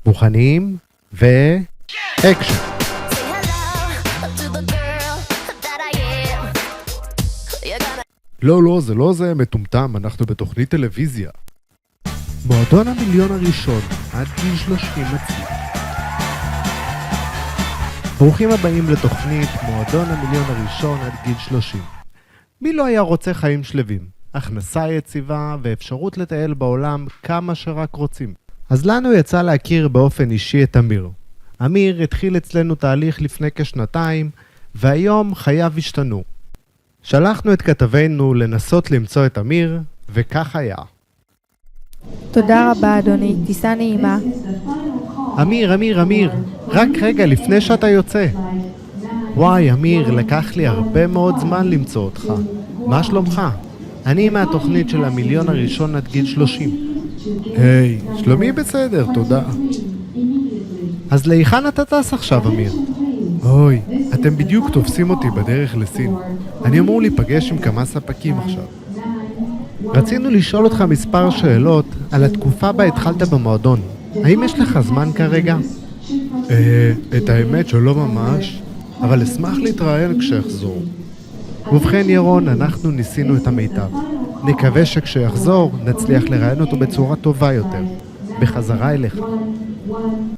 מוכנים? אקשן. לא, זה לא זה מטומטם, אנחנו בתוכנית טלוויזיה. מועדון המיליון הראשון, עד גיל 30 מצליח. ברוכים הבאים לתוכנית מועדון המיליון הראשון עד גיל 30. מי לא היה רוצה חיים שלווים? הכנסה יציבה ואפשרות לטייל בעולם כמה שרק רוצים. אז לנו יצא להכיר באופן אישי את אמיר. אמיר התחיל אצלנו תהליך לפני כשנתיים, והיום חייו השתנו. שלחנו את כתבינו לנסות למצוא את אמיר, וכך היה. תודה רבה אדוני, טיסה נעימה. אמיר, רק רגע לפני שאתה יוצא. וואי אמיר, לקח לי הרבה מאוד זמן למצוא אותך. מה שלומך? אני מהתוכנית של המיליון הראשון עד גיל 30. היי, שלומי בסדר, תודה. אז להיכן אתה טס עכשיו אמיר? אוי, אתם בדיוק תופסים אותי בדרך לסין. אני אמור להיפגש עם כמה ספקים עכשיו. רצינו לשאול אותך מספר שאלות על התקופה בה התחלת במועדון. האם יש לך זמן כרגע? את האמת שלא ממש, אבל אשמח להתראיין כשאחזור. ובכן ירון, אנחנו ניסינו את המיטב. נקווה שכשיחזור נצליח לראיין אותו בצורה טובה יותר. בחזרה אליך.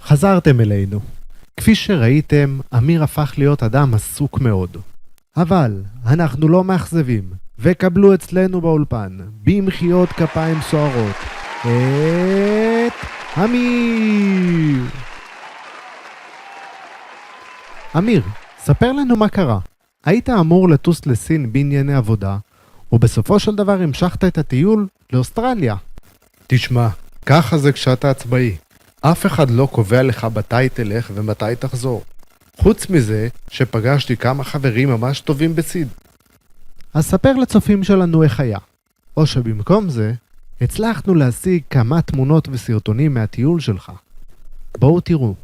חזרתם אלינו. כפי שראיתם, אמיר הפך להיות אדם עסוק מאוד. אבל אנחנו לא מאכזבים, וקבלו אצלנו באולפן, במחיאות כפיים סוערות, את אמיר. אמיר, ספר לנו מה קרה. היית אמור לטוס לסין בענייני עבודה, ובסופו של דבר המשכת את הטיול לאוסטרליה. תשמע, ככה זה כשאתה עצבאי. אף אחד לא קובע לך מתי תלך ומתי תחזור. חוץ מזה שפגשתי כמה חברים ממש טובים בסין. אז ספר לצופים שלנו איך היה. או שבמקום זה, הצלחנו להשיג כמה תמונות וסרטונים מהטיול שלך. בואו תראו.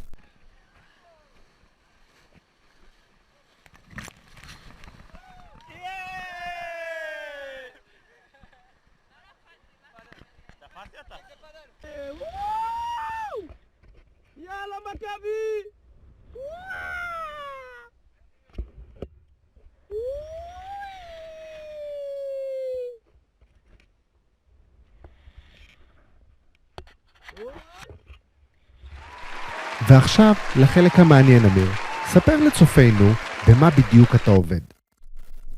יאללה מכבי! ועכשיו לחלק המעניין אמיר. ספר לצופינו במה בדיוק אתה עובד.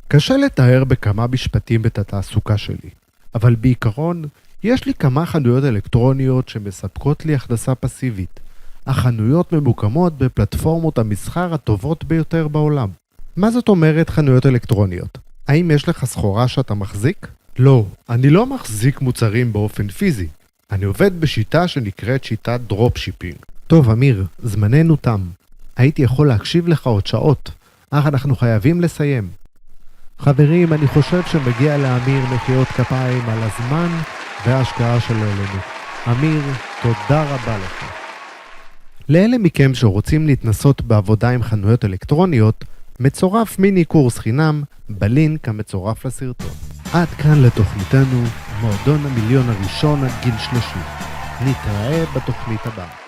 קשה לתאר בכמה משפטים את התעסוקה שלי, אבל בעיקרון יש לי כמה חנויות אלקטרוניות שמספקות לי הכנסה פסיבית. החנויות ממוקמות בפלטפורמות המסחר הטובות ביותר בעולם. מה זאת אומרת חנויות אלקטרוניות? האם יש לך סחורה שאתה מחזיק? לא, אני לא מחזיק מוצרים באופן פיזי. אני עובד בשיטה שנקראת שיטת דרופשיפינג. טוב אמיר, זמננו תם. הייתי יכול להקשיב לך עוד שעות, אך אנחנו חייבים לסיים. חברים, אני חושב שמגיע לאמיר מחיאות כפיים על הזמן וההשקעה שלו אלינו. אמיר, תודה רבה לך. לאלה מכם שרוצים להתנסות בעבודה עם חנויות אלקטרוניות, מצורף מיני קורס חינם בלינק המצורף לסרטון. עד כאן לתוכניתנו, מועדון המיליון הראשון עד גיל 30. נתראה בתוכנית הבאה.